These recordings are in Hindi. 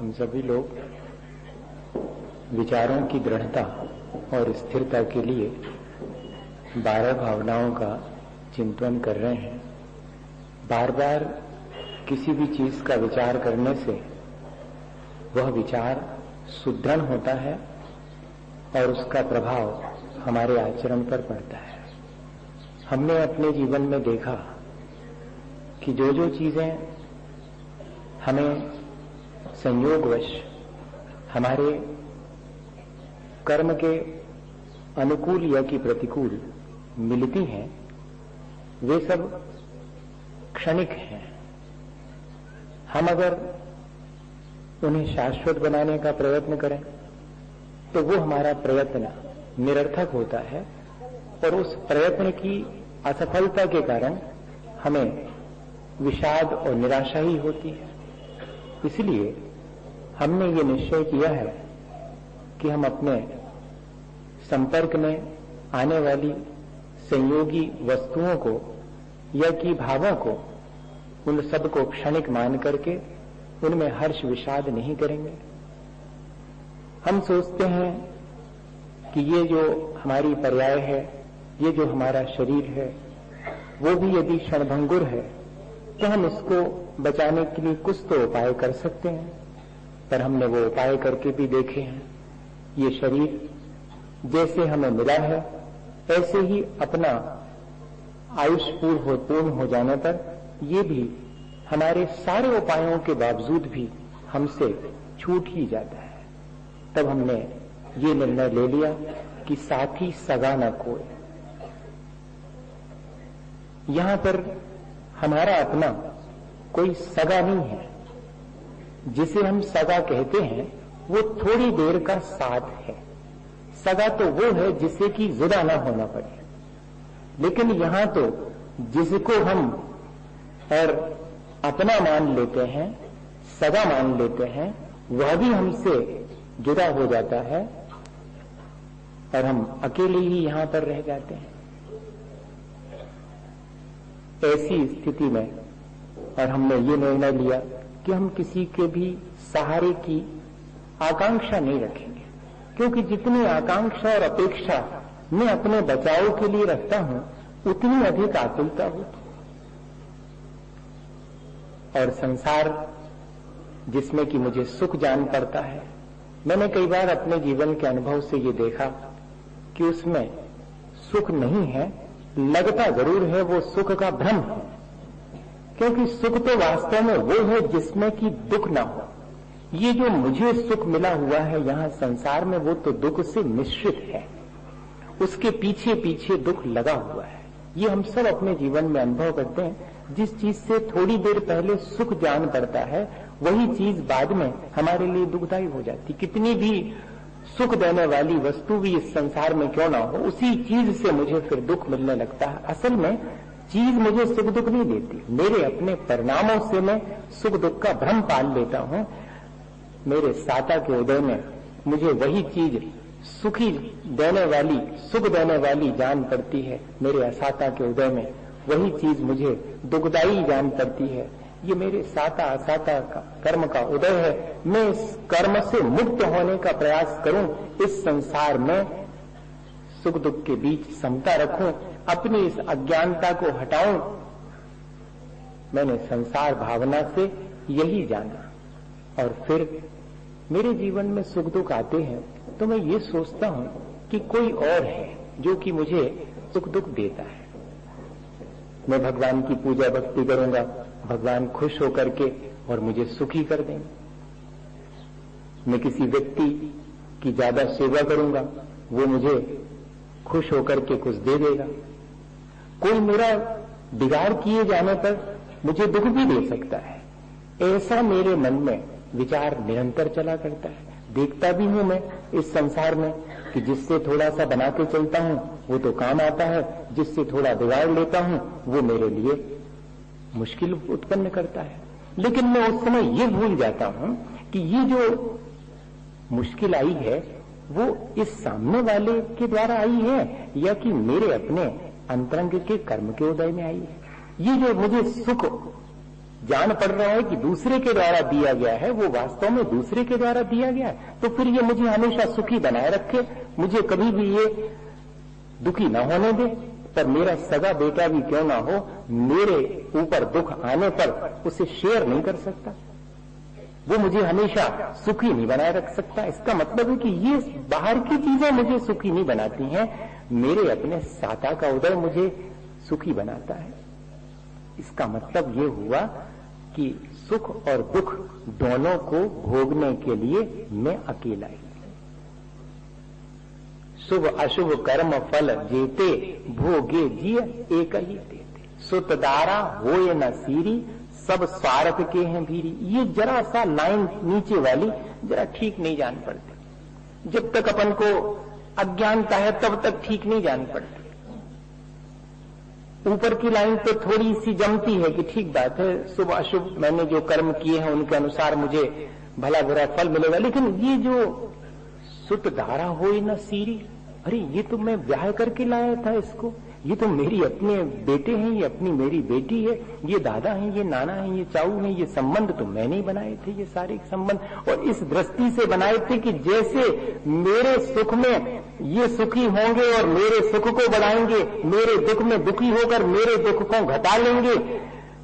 हम सभी लोग विचारों की दृढ़ता और स्थिरता के लिए 12 भावनाओं का चिंतन कर रहे हैं। बार बार किसी भी चीज का विचार करने से वह विचार सुदृढ़ होता है और उसका प्रभाव हमारे आचरण पर पड़ता है। हमने अपने जीवन में देखा कि जो जो चीजें हमें संयोगवश हमारे कर्म के अनुकूल या कि प्रतिकूल मिलती हैं, वे सब क्षणिक हैं। हम अगर उन्हें शाश्वत बनाने का प्रयत्न करें तो वो हमारा प्रयत्न निरर्थक होता है और उस प्रयत्न की असफलता के कारण हमें विषाद और निराशा ही होती है। इसलिए हमने ये निश्चय किया है कि हम अपने संपर्क में आने वाली संयोगी वस्तुओं को या कि भावों को, उन सब को क्षणिक मान करके उनमें हर्ष विषाद नहीं करेंगे। हम सोचते हैं कि ये जो हमारी पर्याय है, ये जो हमारा शरीर है, वो भी यदि क्षणभंगुर है तो हम इसको बचाने के लिए कुछ तो उपाय कर सकते हैं। पर हमने वो उपाय करके भी देखे हैं। ये शरीर जैसे हमें मिला है ऐसे ही अपना आयुष पूर्ण हो जाने पर ये भी हमारे सारे उपायों के बावजूद भी हमसे छूट ही जाता है। तब हमने ये निर्णय ले लिया कि साथी सगा न कोई। यहां पर हमारा अपना कोई सगा नहीं है। जिसे हम सगा कहते हैं वो थोड़ी देर का साथ है। सगा तो वो है जिसे कि जुदा ना होना पड़े। लेकिन यहां तो जिसको हम और अपना मान लेते हैं, सगा मान लेते हैं, वह भी हमसे जुदा हो जाता है और हम अकेले ही यहां पर रह जाते हैं। ऐसी स्थिति में और हमने ये निर्णय लिया कि हम किसी के भी सहारे की आकांक्षा नहीं रखेंगे, क्योंकि जितनी आकांक्षा और अपेक्षा मैं अपने बचाव के लिए रखता हूं उतनी अधिक आकुलता होती। और संसार जिसमें कि मुझे सुख जान पड़ता है, मैंने कई बार अपने जीवन के अनुभव से ये देखा कि उसमें सुख नहीं है, लगता जरूर है वो सुख का भ्रम है। क्योंकि सुख तो वास्तव में वो है जिसमें कि दुख ना हो। ये जो मुझे सुख मिला हुआ है यहां संसार में, वो तो दुख से मिश्रित है। उसके पीछे पीछे दुख लगा हुआ है। ये हम सब अपने जीवन में अनुभव करते हैं। जिस चीज से थोड़ी देर पहले सुख जान पड़ता है वही चीज बाद में हमारे लिए दुखदायी हो जाती। कितनी भी सुख देने वाली वस्तु भी इस संसार में क्यों ना हो, उसी चीज से मुझे फिर दुख मिलने लगता है। असल में चीज मुझे सुख दुख नहीं देती, मेरे अपने परिणामों से मैं सुख दुख का भ्रम पाल लेता हूं। मेरे साता के उदय में मुझे वही चीज सुखी देने वाली, सुख देने वाली जान पड़ती है। मेरे असाता के उदय में वही चीज मुझे दुखदायी जान पड़ती है। ये मेरे साता असाता का कर्म का उदय है। मैं इस कर्म से मुक्त होने का प्रयास करूं, इस संसार में सुख दुख के बीच समता रखूं, अपनी इस अज्ञानता को हटाऊं। मैंने संसार भावना से यही जाना। और फिर मेरे जीवन में सुख दुख आते हैं तो मैं ये सोचता हूं कि कोई और है जो कि मुझे सुख दुख देता है। मैं भगवान की पूजा भक्ति करूंगा, भगवान खुश होकर के और मुझे सुखी कर देंगे। मैं किसी व्यक्ति की ज्यादा सेवा करूंगा, वो मुझे खुश होकर के कुछ दे देगा। कोई मेरा बिगाड़ किए जाने पर मुझे दुख भी दे सकता है। ऐसा मेरे मन में विचार निरंतर चला करता है। देखता भी हूं मैं इस संसार में कि जिससे थोड़ा सा बना के चलता हूं वो तो काम आता है, जिससे थोड़ा बिगाड़ लेता हूं वो मेरे लिए मुश्किल उत्पन्न करता है। लेकिन मैं उस समय ये भूल जाता हूं कि ये जो मुश्किल आई है वो इस सामने वाले के द्वारा आई है या कि मेरे अपने अंतरंग के कर्म के उदय में आई है। ये जो मुझे सुख जान पड़ रहा है कि दूसरे के द्वारा दिया गया है, वो वास्तव में दूसरे के द्वारा दिया गया है, तो फिर ये मुझे हमेशा सुखी बनाए रखे, मुझे कभी भी ये दुखी न होने दे। पर मेरा सगा बेटा भी क्यों ना हो, मेरे ऊपर दुख आने पर उसे शेयर नहीं कर सकता, वो मुझे हमेशा सुखी नहीं बनाए रख सकता। इसका मतलब है कि ये बाहर की चीजें मुझे सुखी नहीं बनाती हैं, मेरे अपने साता का उदय मुझे सुखी बनाता है। इसका मतलब ये हुआ कि सुख और दुख दोनों को भोगने के लिए मैं अकेला ही। शुभ अशुभ कर्म फल जेते, भोगे जिय एक ही देते। सुतदारा होए न सीरी, सब स्वार्थ के हैं भीरी। ये जरा सा लाइन नीचे वाली जरा ठीक नहीं जान पड़ती। जब तक अपन को अज्ञानता है तब तक ठीक नहीं जान पड़ती। ऊपर की लाइन तो थोड़ी सी जमती है कि ठीक बात है, शुभ अशुभ मैंने जो कर्म किए हैं उनके अनुसार मुझे भला बुरा फल मिलेगा। लेकिन ये जो सुत धारा हो न सीरी, अरे ये तो मैं ब्याह करके लाया था इसको, ये तो मेरी अपने बेटे हैं, ये अपनी मेरी बेटी है, ये दादा हैं, ये नाना हैं, ये चाऊ हैं, ये संबंध तो मैंने ही बनाए थे, ये सारे संबंध। और इस दृष्टि से बनाए थे कि जैसे मेरे सुख में ये सुखी होंगे और मेरे सुख को बढ़ाएंगे, मेरे दुख में दुखी होकर मेरे दुख को घटा लेंगे।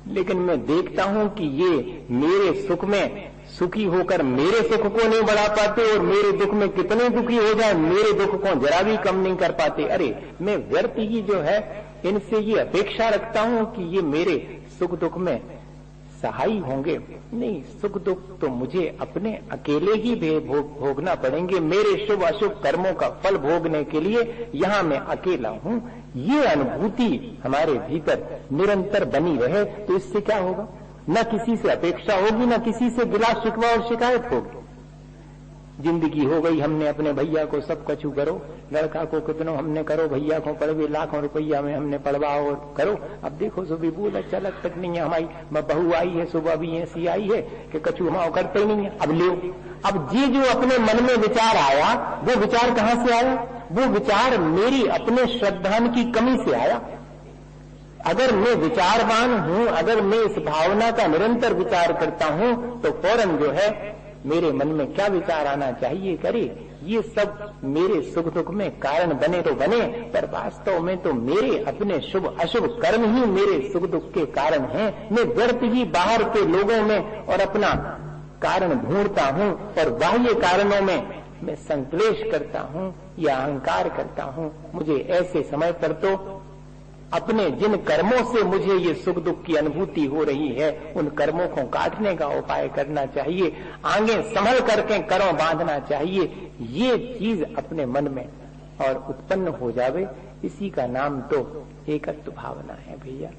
लेकिन मैं देखता हूं कि ये मेरे सुख में सुखी होकर मेरे सुख को नहीं बढ़ा पाते और मेरे दुख में कितने दुखी हो जाए मेरे दुख को जरा भी कम नहीं कर पाते। अरे मैं व्यर्थ ही जो है इनसे ये अपेक्षा रखता हूं कि ये मेरे सुख दुख में सहाय होंगे। नहीं, सुख दुख तो मुझे अपने अकेले ही भोगना पड़ेंगे। मेरे शुभ अशुभ कर्मों का फल भोगने के लिए यहाँ मैं अकेला हूँ, ये अनुभूति हमारे भीतर निरंतर बनी रहे तो इससे क्या होगा? न किसी से अपेक्षा होगी, न किसी से गिला शिकवा और शिकायत होगी। जिंदगी हो गई, हमने अपने भैया को सब कछु करो, लड़का को कितनों हमने करो, भैया को पढ़वे लाखों रुपया में हमने पढ़वाओ और करो। अब देखो सुबह बोल अच्छा लग तक नहीं है, हमारी बहू आई है, सुबह भी ऐसी आई है कि कछु हम करते ही नहीं है। अब ले, अब ये जो अपने मन में विचार आया, वो विचार कहां से आया? वो विचार मेरी अपने श्रद्धान की कमी से आया। अगर मैं विचारवान हूं, अगर मैं इस भावना का निरंतर विचार करता हूं, तो फौरन जो है मेरे मन में क्या विचार आना चाहिए? करे ये सब मेरे सुख दुख में कारण बने तो बने, पर वास्तव में तो मेरे अपने शुभ अशुभ कर्म ही मेरे सुख दुख के कारण हैं। मैं व्यर्थ ही बाहर के लोगों में और अपना कारण ढूंढता हूं और बाह्य कारणों में मैं संक्लेश करता हूं या अहंकार करता हूं। मुझे ऐसे समय पर तो अपने जिन कर्मों से मुझे ये सुख दुख की अनुभूति हो रही है, उन कर्मों को काटने का उपाय करना चाहिए, आगे संभल करके करों बांधना चाहिए। ये चीज अपने मन में और उत्पन्न हो जावे, इसी का नाम तो एकत्व भावना है भैया।